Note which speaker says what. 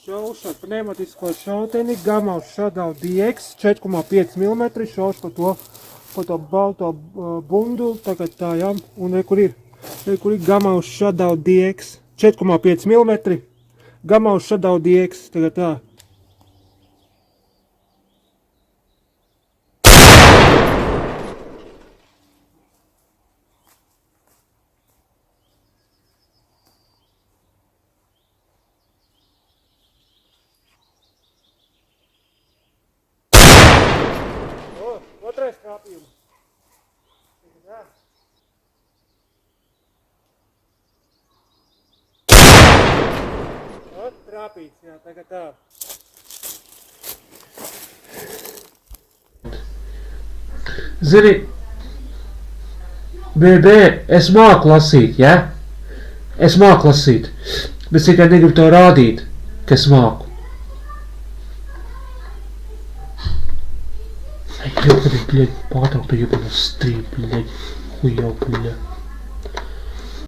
Speaker 1: Šaušu ar pneumatisko šauteni, Gamaus Shadow DX 4,5 mm, šaušu pa to balto bundu, tagad tā, jā, un kur ir Gamaus Shadow DX 4,5 mm, Gamaus Shadow DX, tagad tā. Otrais trāpījums. Trāpīts, jā, tagad tā.
Speaker 2: Zini, BB, es māku lasīt, ja? Es māku lasīt, bet tikai negribu to rādīt, ka es māku. Ёбаный, блядь, падал, ты ёбаный стрим, блядь, хуёв, блядь.